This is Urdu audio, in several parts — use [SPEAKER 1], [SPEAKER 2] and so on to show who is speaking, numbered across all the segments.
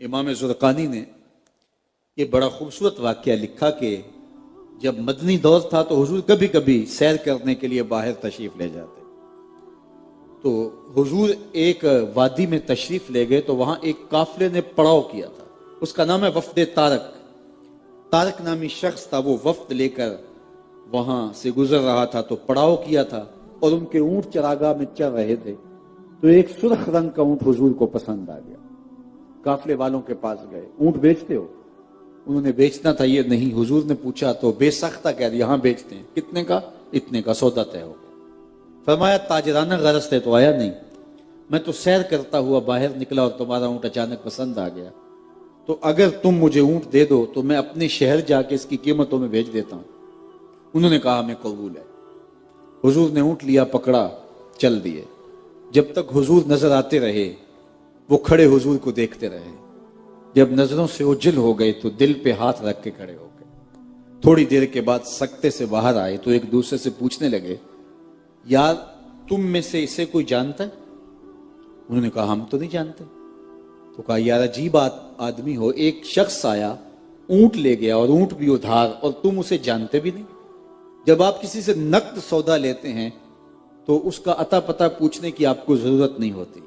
[SPEAKER 1] امام زرقانی نے یہ بڑا خوبصورت واقعہ لکھا کہ جب مدنی دور تھا تو حضور کبھی کبھی سیر کرنے کے لیے باہر تشریف لے جاتے، تو حضور ایک وادی میں تشریف لے گئے تو وہاں ایک قافلے نے پڑاؤ کیا تھا، اس کا نام ہے وفد طارق۔ طارق نامی شخص تھا، وہ وفد لے کر وہاں سے گزر رہا تھا تو پڑاؤ کیا تھا اور ان کے اونٹ چراگاہ میں چل رہے تھے، تو ایک سرخ رنگ کا اونٹ حضور کو پسند آ گیا۔ قافلے والوں کے پاس گئے، اونٹ بیچتے ہو؟ انہوں نے بیچنا تھا یہ نہیں، حضور نے پوچھا تو بے سختہ کہہ دیا ہاں بیچتے ہیں۔ کتنے کا؟ اتنے کا، سودا طے ہو گیا۔ فرمایا تاجرانہ غرض سے تو آیا نہیں، میں تو سیر کرتا ہوا باہر نکلا اور تمہارا اونٹ اچانک پسند آ گیا، تو اگر تم مجھے اونٹ دے دو تو میں اپنے شہر جا کے اس کی قیمتوں میں بیچ دیتا ہوں۔ انہوں نے کہا ہمیں قبول ہے۔ حضور نے اونٹ لیا، پکڑا، چل دیے۔ جب تک حضور نظر آتے رہے وہ کھڑے حضور کو دیکھتے رہے، جب نظروں سے اوجھل ہو گئے تو دل پہ ہاتھ رکھ کے کھڑے ہو گئے۔ تھوڑی دیر کے بعد سکتے سے باہر آئے تو ایک دوسرے سے پوچھنے لگے یار تم میں سے اسے کوئی جانتا ہے؟ انہوں نے کہا ہم تو نہیں جانتے۔ تو کہا یار عجیب آدمی ہو، ایک شخص آیا اونٹ لے گیا اور اونٹ بھی ادھار، اور تم اسے جانتے بھی نہیں۔ جب آپ کسی سے نقد سودا لیتے ہیں تو اس کا عطا پتہ پوچھنے کی آپ کو ضرورت نہیں ہوتی،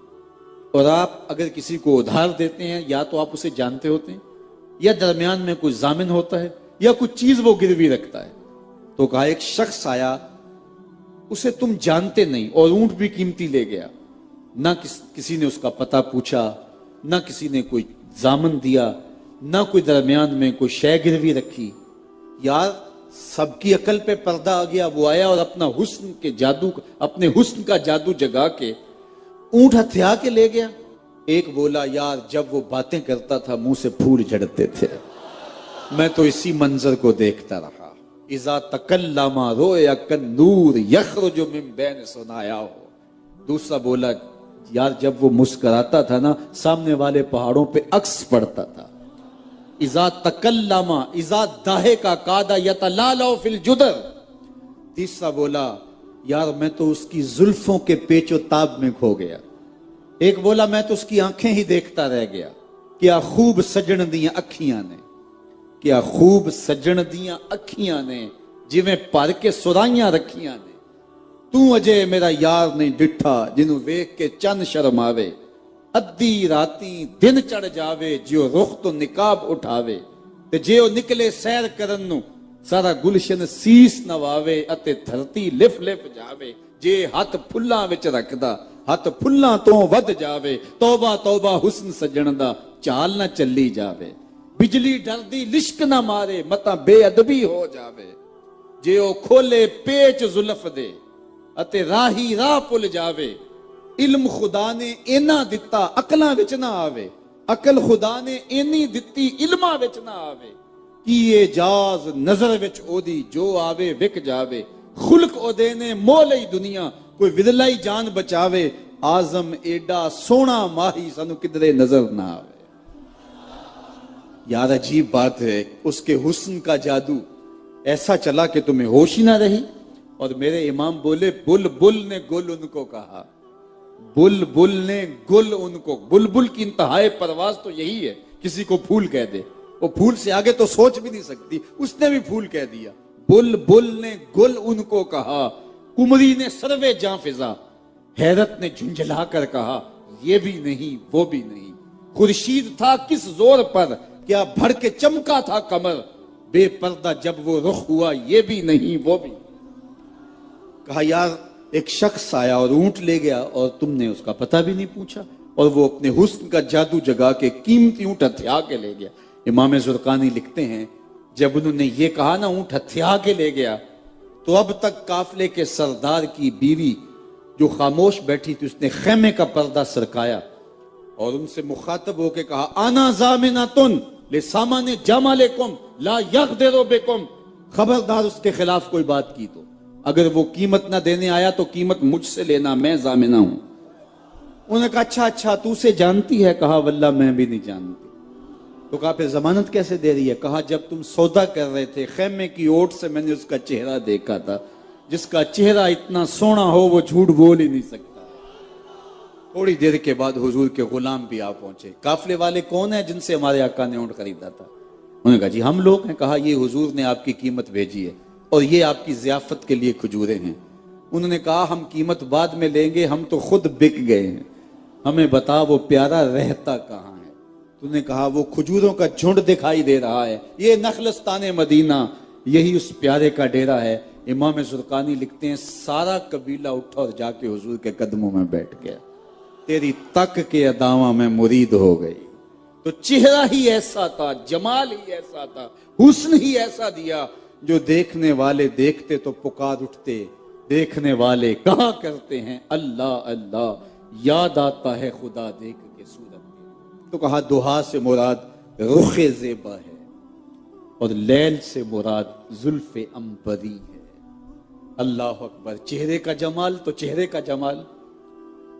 [SPEAKER 1] اور آپ اگر کسی کو ادھار دیتے ہیں یا تو آپ اسے جانتے ہوتے ہیں یا درمیان میں کوئی ضامن ہوتا ہے یا کچھ چیز وہ گروی رکھتا ہے۔ تو کہا ایک شخص آیا اسے تم جانتے نہیں اور اونٹ بھی قیمتی لے گیا، نہ کسی نے اس کا پتہ پوچھا، نہ کسی نے کوئی ضامن دیا، نہ کوئی درمیان میں کوئی شے گروی رکھی۔ یار سب کی عقل پہ پردہ آ گیا، وہ آیا اور اپنے حسن کا جادو جگا کے اونٹ ہتھیا کے لے گیا۔ ایک بولا یار جب وہ باتیں کرتا تھا منہ سے پھول جھڑتے تھے، میں تو اسی منظر کو دیکھتا رہا۔ اذا تکلم رویا کالنور یخرج من بین ثنایاہ۔ دوسرا بولا یار جب وہ مسکراتا تھا نا سامنے والے پہاڑوں پہ عکس پڑتا تھا۔ اذا تکلم اذا ضحک کاد یتلالو فی الجدر۔ تیسرا بولا یار میں تو اس کی زلفوں کے پیچ و تاب میں کھو گیا۔ ایک بولا میں تو اس کی آنکھیں ہی دیکھتا رہ گیا، کیا خوب سجن دیاں اکھیاں نے، کیا خوب سجن دیاں اکھیاں نے، جویں پر کے سرائیاں رکھیاں نے۔ تو اجے میرا یار نہیں ڈٹھا جنوں ویکھ کے چن شرماوے، ادھی راتی دن چڑھ جاوے جیو رخ تو نقاب اٹھاوے، تے جیو نکلے سیر کرن نو سارا گلشن سیس نواوے اتے دھرتی لف لف جاوے، جے ہاتھ پھلاں وچ رکھدا ہاتھ پھلاں تو ود جاوے، توبہ توبہ حسن سجن دا چال نہ چلی جاوے، بجلی ڈردی لشک نہ مارے متاں بے ادبی ہو جاوے، جے او کھولے پیچ زلف دے اتے راہی راہ پل جاوے، علم خدا نے اینا دتا عقلاں وچ نہ آوے، عقل خدا نے اینی دتی علماں وچ نہ آوے، کیے جاز نظر وچ او دی جو آوے وک جاوے، خلق او دے نے مول ای دنیا کوئی ودلائی جان بچاوے، آزم ایڈا سونا ماہی سانو کدرے نظر نہ آوے۔ یار عجیب بات ہے، اس کے حسن کا جادو ایسا چلا کہ تمہیں ہوش ہی نہ رہی۔ اور میرے امام بولے بلبل نے گل ان کو کہا، بلبل نے گل ان کو، بلبل کی انتہائی پرواز تو یہی ہے کسی کو پھول کہہ دے، وہ پھول سے آگے تو سوچ بھی نہیں سکتی، اس نے بھی پھول کہہ دیا۔ بلبل نے گل ان کو کہا، کمری نے سروے جاں فضا، حیرت نے جھنجھلا کر کہا یہ بھی نہیں وہ بھی نہیں، خورشید تھا کس زور پر کیا بھڑ کے چمکا تھا قمر، بے پردہ جب وہ رخ ہوا یہ بھی نہیں وہ بھی نہیں۔ کہا یار ایک شخص آیا اور اونٹ لے گیا اور تم نے اس کا پتہ بھی نہیں پوچھا، اور وہ اپنے حسن کا جادو جگا کے قیمتی اونٹ ہتھیا کے لے گیا۔ امام زرقانی لکھتے ہیں جب انہوں نے یہ کہا نا اونٹ ہتھیا کے لے گیا، تو اب تک قافلے کے سردار کی بیوی جو خاموش بیٹھی تھی اس نے خیمے کا پردہ سرکایا اور ان سے مخاطب ہو کے کہا آنا ضامنۃ لسامان جمالکم لا یغدر بکم، خبردار اس کے خلاف کوئی بات کی تو اگر وہ قیمت نہ دینے آیا تو قیمت مجھ سے لینا، میں ضامنہ ہوں۔ انہوں نے کہا اچھا تو اسے جانتی ہے؟ کہا واللہ میں بھی نہیں جانتی۔ تو کہا پھر ضمانت کیسے دے رہی ہے؟ کہا جب تم سودا کر رہے تھے خیمے کی اوٹ سے میں نے اس کا چہرہ دیکھا تھا، جس کا چہرہ اتنا سونا ہو وہ جھوٹ بول ہی نہیں سکتا۔ تھوڑی دیر کے بعد حضور کے غلام بھی آ پہنچے. قافلے والے کون ہیں جن سے ہمارے آقا نے اونٹ خریدا تھا؟ انہوں نے کہا جی ہم لوگ ہیں. کہا یہ حضور نے آپ کی قیمت بھیجی ہے اور یہ آپ کی ضیافت کے لیے کھجوریں ہیں. انہوں نے کہا ہم قیمت بعد میں لیں گے, ہم تو خود بک گئے ہیں, ہمیں بتا وہ پیارا رہتا کہاں ہے. تو نے کہا وہ کھجوروں کا جھنڈ دکھائی دے رہا ہے, یہ نخلستان مدینہ, یہی اس پیارے کا ڈیرا ہے. امام زرقانی لکھتے ہیں سارا قبیلہ اٹھا اور جا کے حضور کے قدموں میں بیٹھ گیا. تیری تک کے اداواں میں مرید ہو گئی. تو چہرہ ہی ایسا تھا, جمال ہی ایسا تھا, حسن ہی ایسا دیا جو دیکھنے والے دیکھتے تو پکار اٹھتے, دیکھنے والے کہا کرتے ہیں اللہ اللہ, یاد آتا ہے خدا دیکھ کے صورت. تو کہا دہا سے مراد رخ زیبا ہے اور لیل سے مراد زلف عنبری ہے. اللہ اکبر. چہرے کا جمال تو چہرے کا جمال,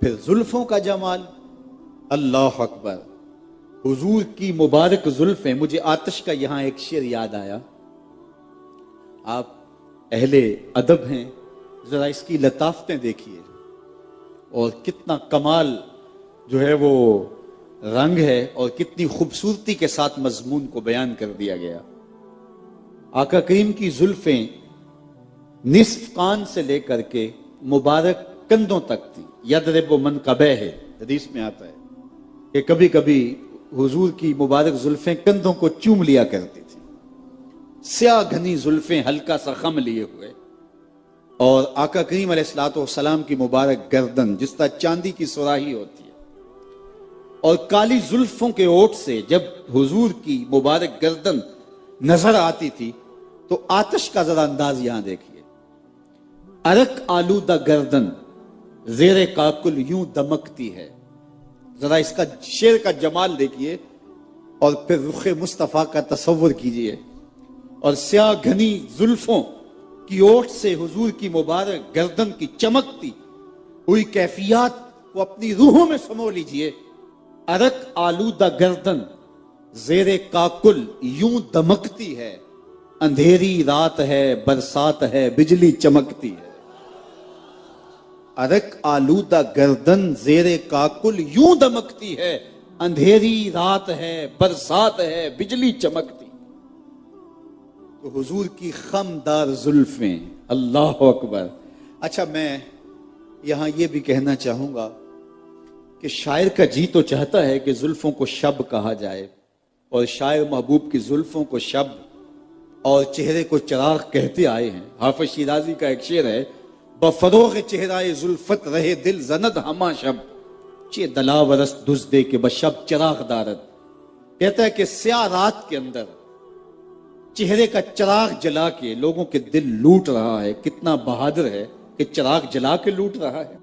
[SPEAKER 1] پھر زلفوں کا جمال. اللہ اکبر. حضور کی مبارک زلفیں. مجھے آتش کا یہاں ایک شعر یاد آیا. آپ اہل ادب ہیں, ذرا اس کی لطافتیں دیکھیے اور کتنا کمال جو ہے وہ رنگ ہے اور کتنی خوبصورتی کے ساتھ مضمون کو بیان کر دیا گیا. آقا کریم کی زلفیں نصف کان سے لے کر کے مبارک کندھوں تک تھی. یضرب منکبہ ہے, حدیث میں آتا ہے کہ کبھی کبھی حضور کی مبارک زلفیں کندھوں کو چوم لیا کرتی تھی. سیاہ گھنی زلفیں ہلکا سا خم لیے ہوئے, اور آقا کریم علیہ الصلوۃ والسلام کی مبارک گردن جس طرح چاندی کی سراہی ہوتی ہے, اور کالی زلفوں کے اوٹ سے جب حضور کی مبارک گردن نظر آتی تھی تو آتش کا ذرا انداز یہاں دیکھیے. عرق آلودہ گردن زیر کاکل یوں دمکتی ہے. ذرا اس کا شعر کا جمال دیکھیے اور پھر رخ مصطفیٰ کا تصور کیجئے, اور سیاہ گھنی زلفوں کی اوٹ سے حضور کی مبارک گردن کی چمکتی ہوئی کیفیات کو اپنی روحوں میں سمو لیجئے. عرق آلودہ گردن زیر کاکل یوں دمکتی ہے, اندھیری رات ہے برسات ہے بجلی چمکتی ہے. عرق آلودہ گردن زیر کاکل یوں دمکتی ہے, اندھیری رات ہے برسات ہے بجلی چمکتی. تو حضور کی خمدار زلفیں. اللہ اکبر. اچھا میں یہاں یہ بھی کہنا چاہوں گا کہ شاعر کا جی تو چاہتا ہے کہ زلفوں کو شب کہا جائے, اور شاعر محبوب کی زلفوں کو شب اور چہرے کو چراغ کہتے آئے ہیں. حافظ شیرازی کا ایک شعر ہے, بفروغ چہرائے زلفت رہے دل زند ہما شب, چے دلاورس دزدے کے بشب چراغ دارد. کہتا ہے کہ سیاہ رات کے اندر چہرے کا چراغ جلا کے لوگوں کے دل لوٹ رہا ہے. کتنا بہادر ہے کہ چراغ جلا کے لوٹ رہا ہے.